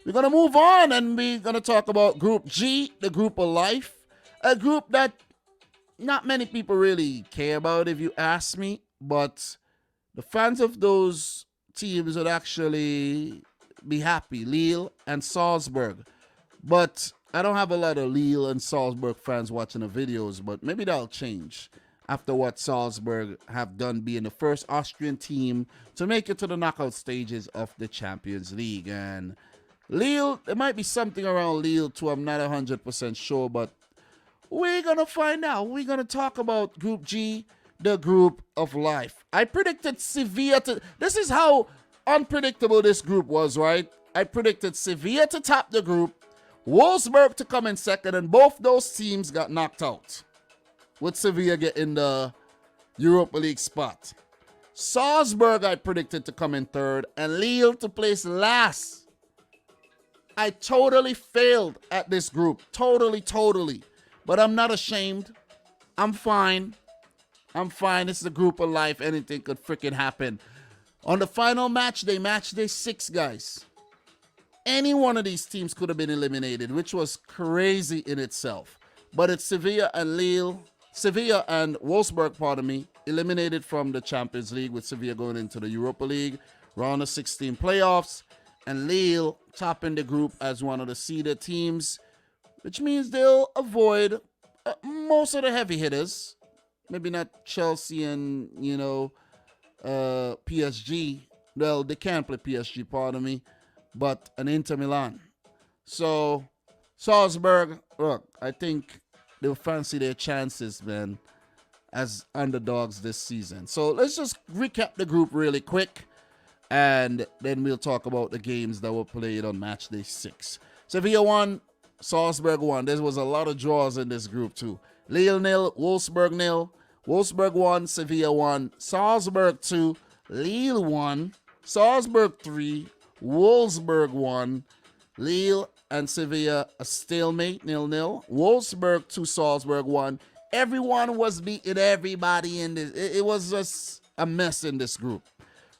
We're going to move on and we're going to talk about Group G, the group of life. A group that not many people really care about, if you ask me. But the fans of those teams would actually be happy. Lille and Salzburg. But I don't have a lot of Lille and Salzburg fans watching the videos, but maybe that'll change after what Salzburg have done, being the first Austrian team to make it to the knockout stages of the Champions League. And Lille, there might be something around Lille too. I'm not 100% sure, but we're going to find out. We're going to talk about Group G, the group of life. I predicted Sevilla to... This is how unpredictable this group was, right? I predicted Sevilla to top the group, Wolfsburg to come in second, and both those teams got knocked out, with Sevilla getting the Europa League spot. Salzburg I predicted to come in third, and Lille to place last. I totally failed at this group. Totally. But I'm not ashamed. I'm fine. It's the group of life. Anything could freaking happen. On the final match day 6, guys. Any one of these teams could have been eliminated, which was crazy in itself. But it's Sevilla and Wolfsburg, eliminated from the Champions League, with Sevilla going into the Europa League, round of 16 playoffs, and Lille topping the group as one of the seeded teams, which means they'll avoid most of the heavy hitters. Maybe not Chelsea and, PSG. Well, they can't play PSG, but an Inter Milan. So, Salzburg, look, I think they'll fancy their chances, man, as underdogs this season. So, let's just recap the group really quick, and then we'll talk about the games that were played on match day 6. Sevilla won, Salzburg won. There was a lot of draws in this group too. Lille 0, Wolfsburg 0. Wolfsburg 1, Sevilla 1, Salzburg 2, Lille 1, Salzburg 3, Wolfsburg 1, Lille and Sevilla a stalemate 0-0. Wolfsburg 2, Salzburg 1. Everyone was beating everybody in this. It was just a mess in this group.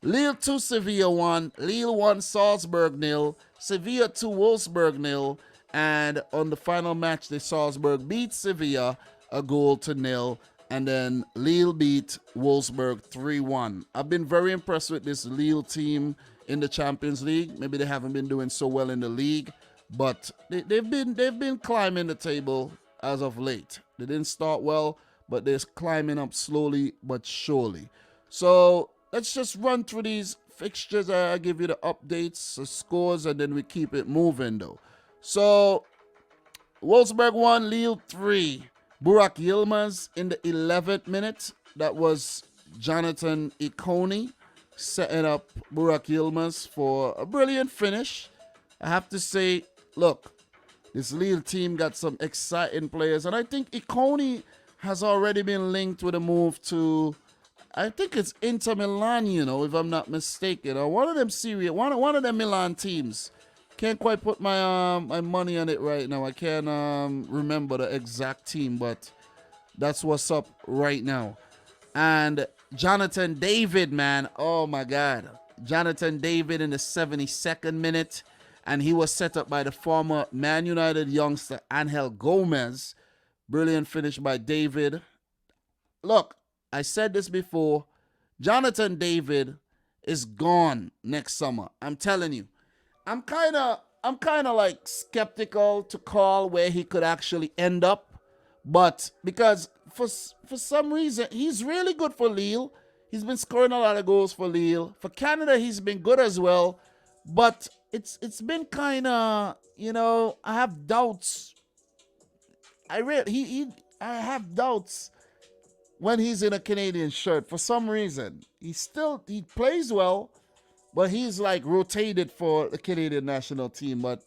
Lille 2, Sevilla 1, Lille 1, Salzburg 0, Sevilla 2, Wolfsburg 0, and on the final match, the Salzburg beat Sevilla a goal to 0, and then Lille beat Wolfsburg 3-1. I've been very impressed with this Lille team in the Champions League. Maybe they haven't been doing so well in the league, but they've been climbing the table as of late. They didn't start well, but they're climbing up slowly but surely. So let's just run through these fixtures. I give you the updates, the scores, and then we keep it moving though. So Wolfsburg 1, Lille 3. Burak Yilmaz in the 11th minute. That was Jonathan Ikone setting up Burak Yilmaz for a brilliant finish. I have to say, look, this Lille team got some exciting players, and I think Ikone has already been linked with a move to, I think it's Inter Milan, if I'm not mistaken, or one of them one of them Milan teams. Can't quite put my my money on it right now. I can't remember the exact team, but that's what's up right now. And Jonathan David, man, oh my God, Jonathan David in the 72nd minute, and he was set up by the former Man United youngster Angel Gomez. Brilliant finish by David. Look, I said this before. Jonathan David is gone next summer. I'm telling you. I'm kind of like skeptical to call where he could actually end up, but because for some reason he's really good for Lille. He's been scoring a lot of goals for Lille. For Canada, he's been good as well, but it's been kind of, I have doubts. I have doubts when he's in a Canadian shirt for some reason. He plays well, but he's like rotated for the Canadian national team. But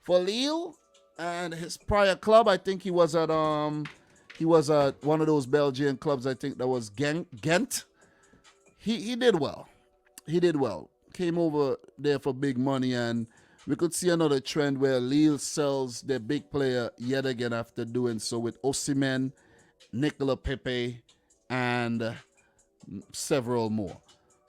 for Lille and his prior club, I think he was at one of those Belgian clubs. I think that was Ghent. He did well. Came over there for big money, and we could see another trend where Lille sells their big player yet again after doing so with Osimhen, Nicolas Pepe, and several more.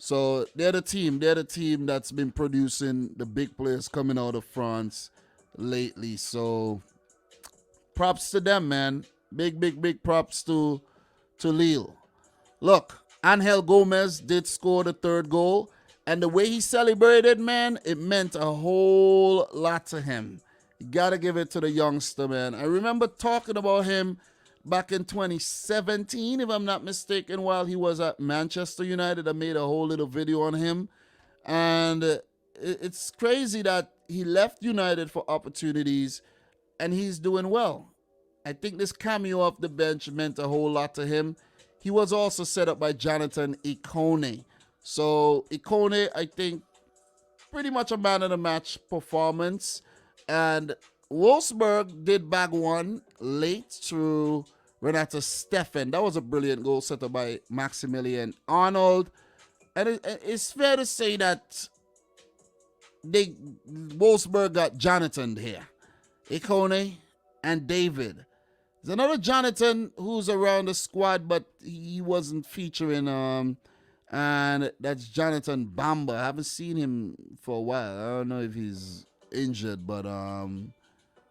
So they're the team. They're the team that's been producing the big players coming out of France lately. So props to them, man. Big props to Lille. Look, Angel Gomez did score the third goal, and the way he celebrated, man, it meant a whole lot to him. You gotta give it to the youngster, man. I remember talking about him back in 2017, if I'm not mistaken, while he was at Manchester United. I made a whole little video on him, and it's crazy that he left United for opportunities, and he's doing well. I think this cameo off the bench meant a whole lot to him. He was also set up by Jonathan Ikone. So Ikone, I think, pretty much a man of the match performance. And Wolfsburg did bag one late through Renato Steffen. That was a brilliant goal set up by Maximilian Arnold. And it's fair to say that Wolfsburg got Jonathan here. Ikone and David. There's another Jonathan who's around the squad, but he wasn't featuring. And that's Jonathan Bamba. I haven't seen him for a while. I don't know if he's injured, but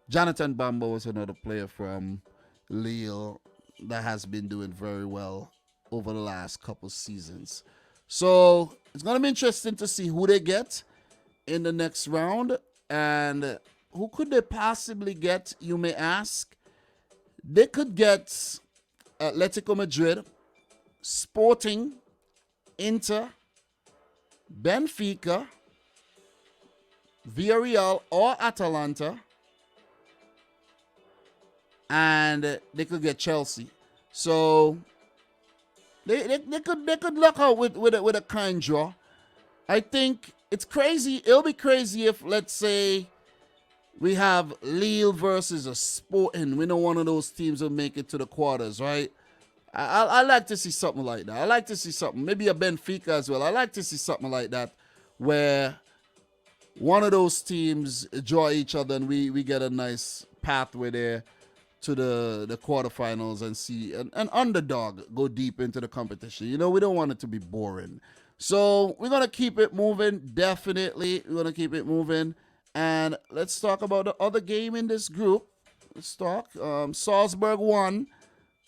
Jonathan Bamba was another player from Lille that has been doing very well over the last couple seasons. So it's going to be interesting to see who they get in the next round. And who could they possibly get, you may ask? They could get Atletico Madrid, Sporting, Inter, Benfica, Villarreal, or Atalanta, and they could get Chelsea. So they could luck out with a kind draw. I think it's crazy. It'll be crazy if, let's say, we have Lille versus a Sporting. We know one of those teams will make it to the quarters, right? I like to see something like that. I like to see something, maybe a Benfica as well. I like to see something like that where one of those teams draw each other and we get a nice pathway there to the quarterfinals and see an underdog go deep into the competition. You know, we don't want it to be boring. So we're going to keep it moving, definitely. We're going to keep it moving. And let's talk about the other game in this group. Let's talk. Salzburg 1,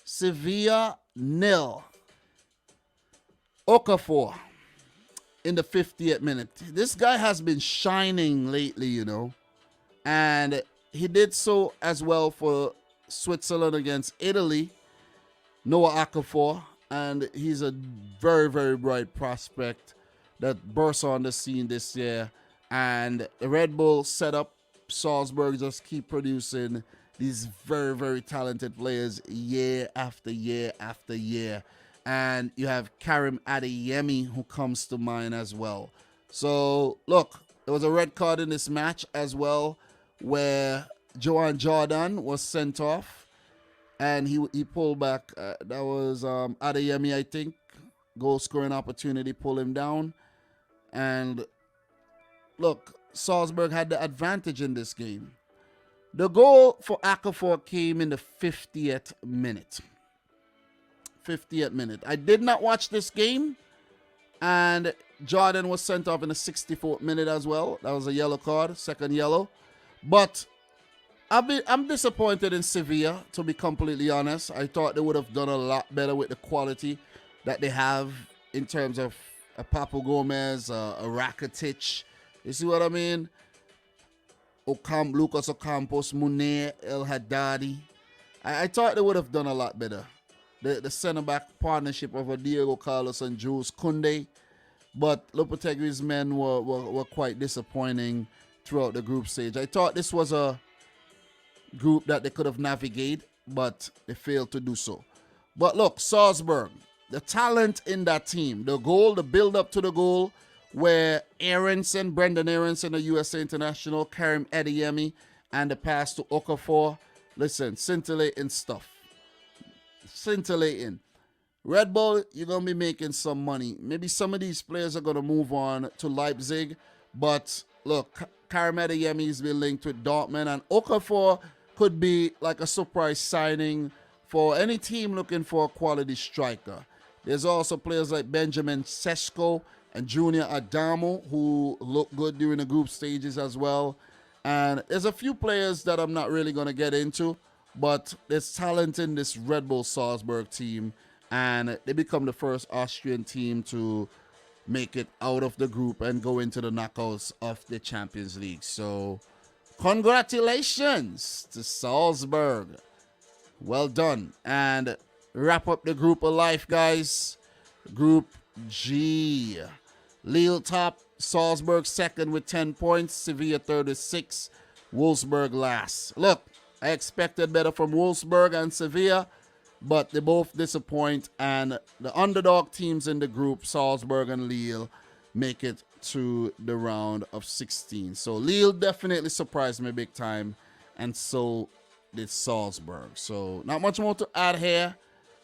Sevilla 0. Okafor in the 50th minute. This guy has been shining lately, you know. And he did so as well for Switzerland against Italy. Noah Okafor. And he's a very, very bright prospect that burst on the scene this year. And the Red Bull setup, Salzburg just keep producing these very, very talented players year after year after year. And you have Karim Adeyemi who comes to mind as well. So, look, there was a red card in this match as well where Joan Jordan was sent off. And he pulled back. That was Adeyemi, I think. Goal scoring opportunity, pull him down. And look, Salzburg had the advantage in this game. The goal for Okafor came in the 50th minute. 50th minute. I did not watch this game. And Jordan was sent off in the 64th minute as well. That was a yellow card, second yellow. But I'm disappointed in Sevilla, to be completely honest. I thought they would have done a lot better with the quality that they have in terms of a Papu Gomez, a Rakitic. You see what I mean? Lucas Ocampos, Munir, El Haddadi. I thought they would have done a lot better. The centre-back partnership of Diego Carlos and Jules Koundé. But Lopetegui's men were quite disappointing throughout the group stage. I thought this was a group that they could have navigated, but they failed to do so. But look, Salzburg, the talent in that team, the goal, the build-up to the goal, where Brendan Aronson, the USA international, Karim Adeyemi, and the pass to Okafor. Listen, scintillating stuff. Scintillating. Red Bull, you're going to be making some money. Maybe some of these players are going to move on to Leipzig. But look, Karim Adeyemi has been linked with Dortmund. And Okafor could be like a surprise signing for any team looking for a quality striker. There's also players like Benjamin Sesko and Junior Adamo, who looked good during the group stages as well. And there's a few players that I'm not really going to get into, but there's talent in this Red Bull Salzburg team, and they become the first Austrian team to make it out of the group and go into the knockouts of the Champions League. So congratulations to Salzburg. Well done. And wrap up the group of life, guys. Group G. Lille top, Salzburg second with 10 points, Sevilla third with 6, Wolfsburg last. Look, I expected better from Wolfsburg and Sevilla, but they both disappoint, and the underdog teams in the group, Salzburg and Lille, make it to the round of 16. So Lille definitely surprised me big time, and so did Salzburg. So not much more to add here.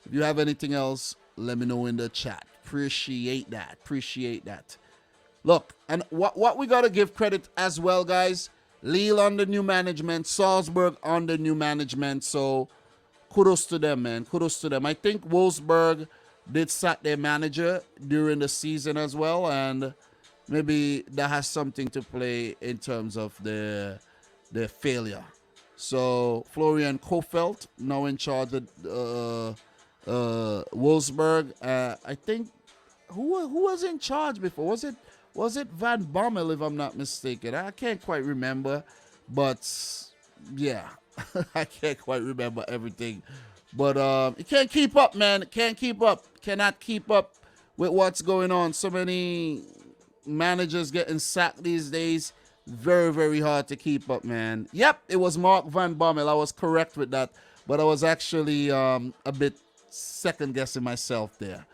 If you have anything else, let me know in the chat. Appreciate that. Look, and what we got to give credit as well, guys. Lille under new management, Salzburg under new management. So kudos to them, man. Kudos to them. I think Wolfsburg did sack their manager during the season as well, and maybe that has something to play in terms of their failure. So Florian Kohfeldt now in charge of Wolfsburg. I think who was in charge before? Was it Van Bommel, if I'm not mistaken? I can't quite remember, but yeah, I can't quite remember everything. But it can't keep up, man. It can't keep up. Cannot keep up with what's going on. So many managers getting sacked these days. Very, very hard to keep up, man. Yep, it was Mark Van Bommel. I was correct with that, but I was actually a bit second guessing myself there.